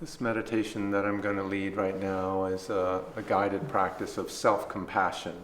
This meditation that I'm going to lead right now is a guided practice of self-compassion,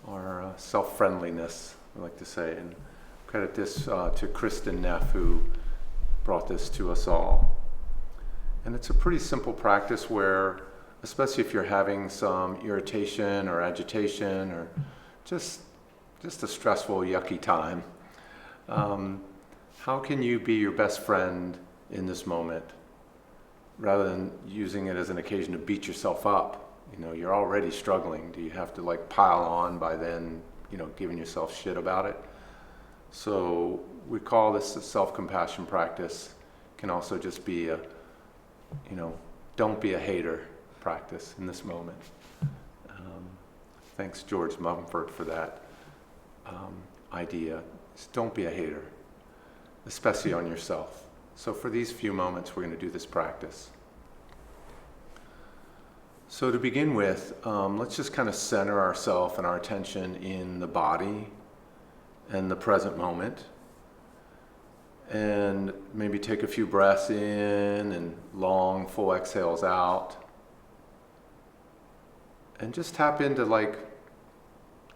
or self-friendliness, I like to say, and credit this to Kristen Neff, who brought this to us all. And it's a pretty simple practice where, especially if you're having some irritation or agitation or just a stressful, yucky time, how can you be your best friend in this moment? Rather than using it as an occasion to beat yourself up. You know, you're already struggling. Do you have to pile on by then, giving yourself shit about it? So we call this a self-compassion practice. It can also just be a, don't be a hater practice in this moment. Thanks George Mumford for that idea. Just don't be a hater, especially on yourself. So for these few moments, we're going to do this practice. So to begin with, let's just kind of center ourselves and our attention in the body and the present moment. And maybe take a few breaths in and long, full exhales out. And just tap into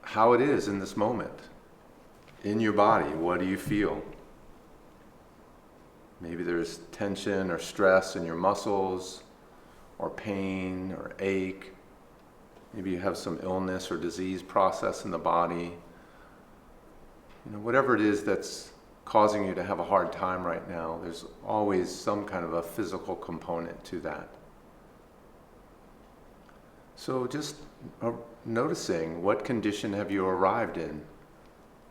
how it is in this moment. In your body, what do you feel? Maybe there's tension or stress in your muscles, or pain or ache. Maybe you have some illness or disease process in the body. Whatever it is that's causing you to have a hard time right now, there's always some kind of a physical component to that. So just noticing, what condition have you arrived in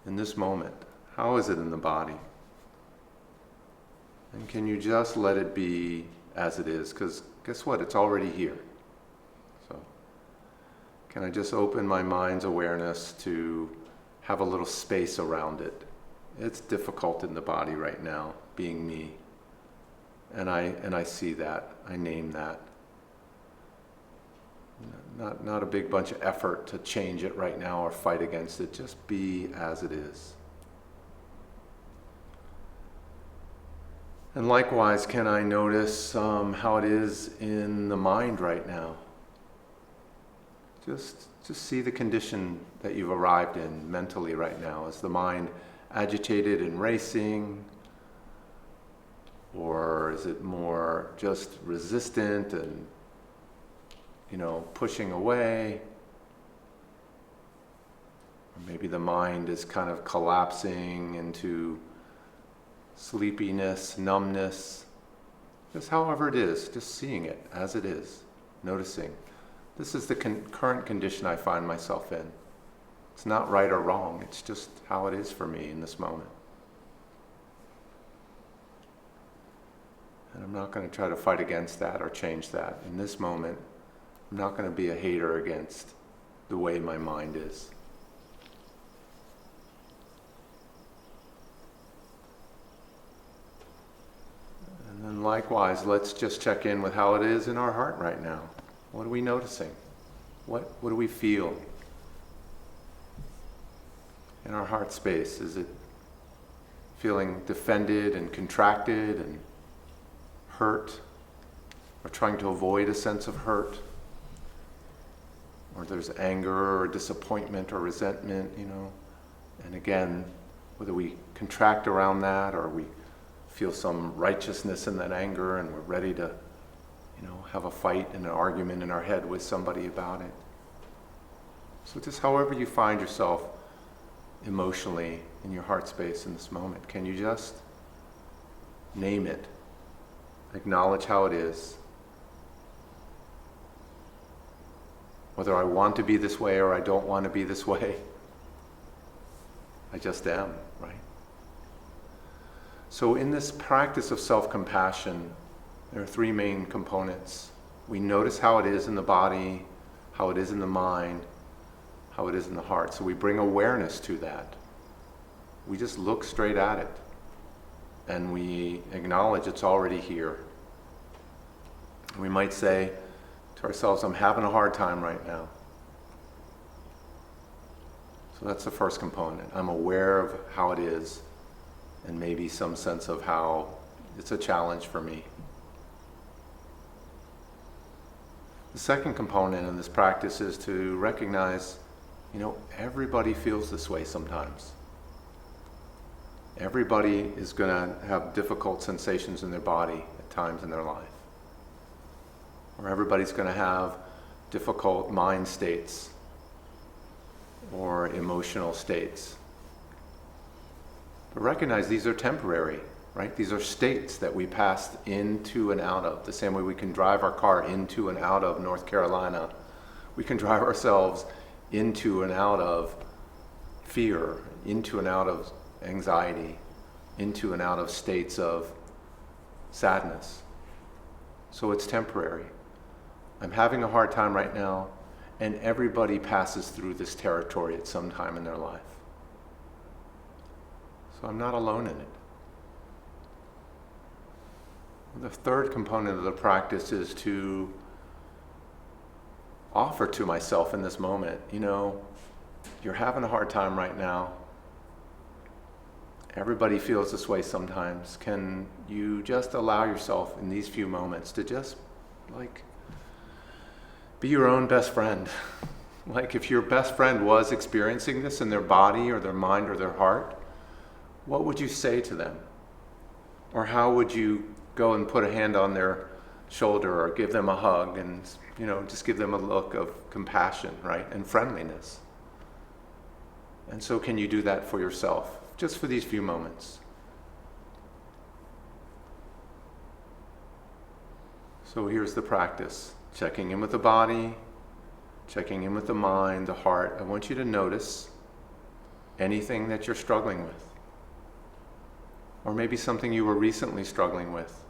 this moment? How is it in the body? And can you just let it be as it is? Because guess what? It's already here. So can I just open my mind's awareness to have a little space around it? It's difficult in the body right now, being me. And I see that. I name that. Not a big bunch of effort to change it right now or fight against it. Just be as it is. And likewise, can I notice how it is in the mind right now? Just see the condition that you've arrived in mentally right now. Is the mind agitated and racing? Or is it more just resistant and, pushing away? Or maybe the mind is kind of collapsing into sleepiness, numbness, just however it is, just seeing it as it is, noticing. This is the current condition I find myself in. It's not right or wrong, it's just how it is for me in this moment. And I'm not going to try to fight against that or change that. In this moment, I'm not going to be a hater against the way my mind is. And then likewise, let's just check in with how it is in our heart right now. What are we noticing? What do we feel in our heart space? Is it feeling defended and contracted and hurt? Or trying to avoid a sense of hurt? Or there's anger or disappointment or resentment, And again, whether we contract around that or we feel some righteousness in that anger and we're ready to, have a fight and an argument in our head with somebody about it. So just however you find yourself emotionally in your heart space in this moment, can you just name it? Acknowledge how it is. Whether I want to be this way or I don't want to be this way, I just am, right? So in this practice of self-compassion, there are three main components. We notice how it is in the body, how it is in the mind, how it is in the heart. So we bring awareness to that. We just look straight at it. And we acknowledge it's already here. We might say to ourselves, I'm having a hard time right now. So that's the first component. I'm aware of how it is, and maybe some sense of how it's a challenge for me. The second component in this practice is to recognize, everybody feels this way sometimes. Everybody is going to have difficult sensations in their body at times in their life. Or everybody's going to have difficult mind states or emotional states. But recognize these are temporary, right? These are states that we pass into and out of. The same way we can drive our car into and out of North Carolina, we can drive ourselves into and out of fear, into and out of anxiety, into and out of states of sadness. So it's temporary. I'm having a hard time right now, and everybody passes through this territory at some time in their life. So I'm not alone in it. The third component of the practice is to offer to myself in this moment, you're having a hard time right now. Everybody feels this way sometimes. Can you just allow yourself in these few moments to just be your own best friend? Like if your best friend was experiencing this in their body or their mind or their heart, what would you say to them? Or how would you go and put a hand on their shoulder or give them a hug and, just give them a look of compassion, right? And friendliness. And so can you do that for yourself, just for these few moments? So here's the practice. Checking in with the body, checking in with the mind, the heart. I want you to notice anything that you're struggling with. Or maybe something you were recently struggling with.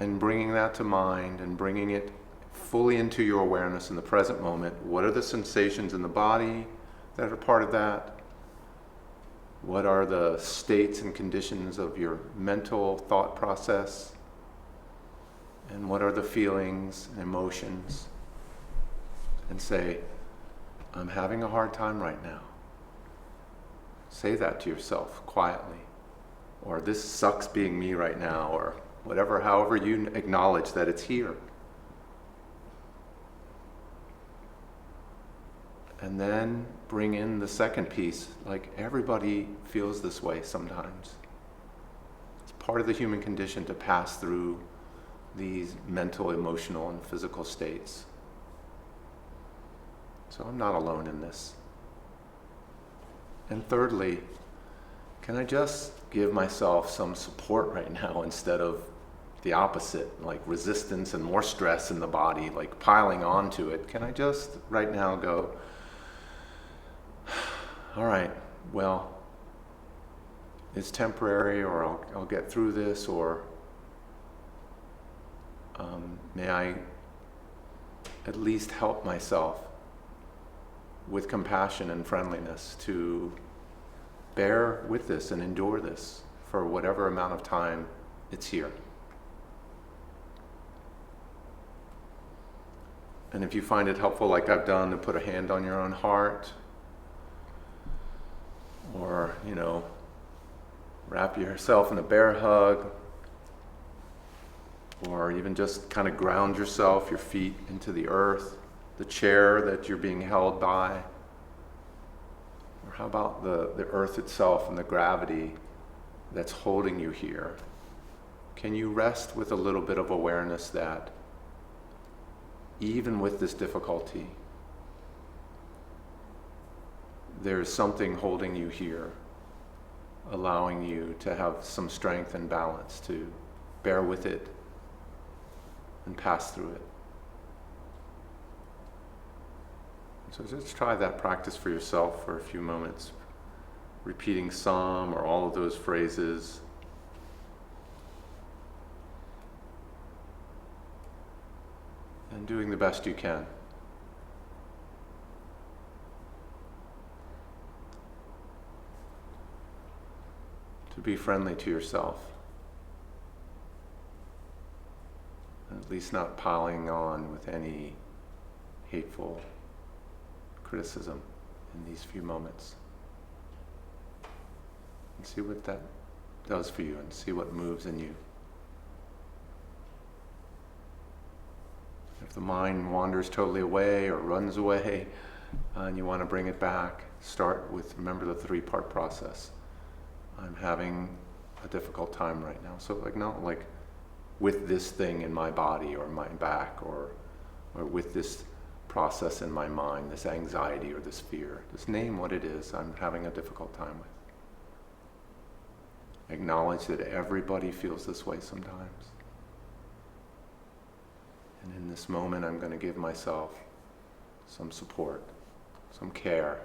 And bringing that to mind and bringing it fully into your awareness in the present moment. What are the sensations in the body that are part of that? What are the states and conditions of your mental thought process? And what are the feelings and emotions? And say, I'm having a hard time right now. Say that to yourself quietly. Or this sucks being me right now, or whatever, however you acknowledge that it's here. And then bring in the second piece, like everybody feels this way sometimes. It's part of the human condition to pass through these mental, emotional, and physical states. So I'm not alone in this. And thirdly, can I just give myself some support right now instead of the opposite, like resistance and more stress in the body, like piling onto it? Can I just right now go, all right, well, it's temporary, or I'll get through this, or may I at least help myself with compassion and friendliness to bear with this and endure this for whatever amount of time it's here. And if you find it helpful, like I've done, to put a hand on your own heart, or, wrap yourself in a bear hug, or even just kind of ground yourself, your feet into the earth, the chair that you're being held by. Or how about the earth itself and the gravity that's holding you here? Can you rest with a little bit of awareness that even with this difficulty, there's something holding you here, allowing you to have some strength and balance to bear with it and pass through it. So just try that practice for yourself for a few moments, repeating some or all of those phrases. And doing the best you can. To be friendly to yourself. And at least not piling on with any hateful criticism in these few moments. And see what that does for you, and see what moves in you. If the mind wanders totally away or runs away, and you want to bring it back, start with, remember the 3-part process. I'm having a difficult time right now. So not like with this thing in my body or my back or with this process in my mind, this anxiety or this fear. Just name what it is I'm having a difficult time with. Acknowledge that everybody feels this way sometimes. And in this moment, I'm going to give myself some support, some care,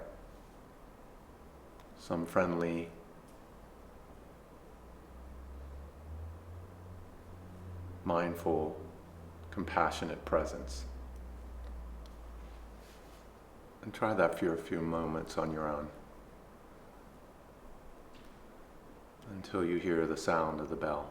some friendly, mindful, compassionate presence. And try that for a few moments on your own, until you hear the sound of the bell.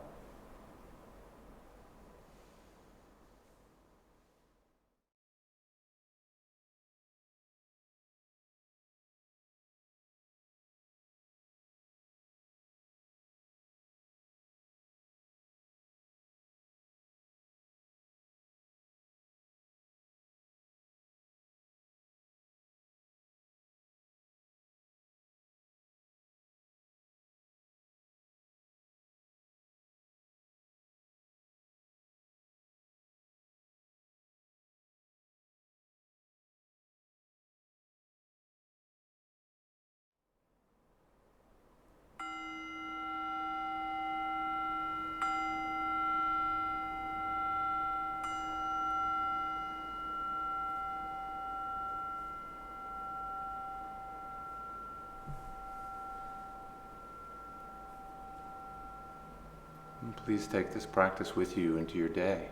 And please take this practice with you into your day.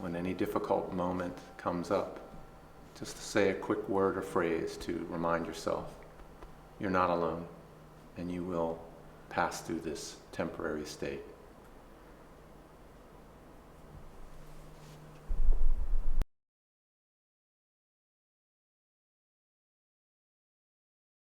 When any difficult moment comes up, just to say a quick word or phrase to remind yourself you're not alone and you will pass through this temporary state.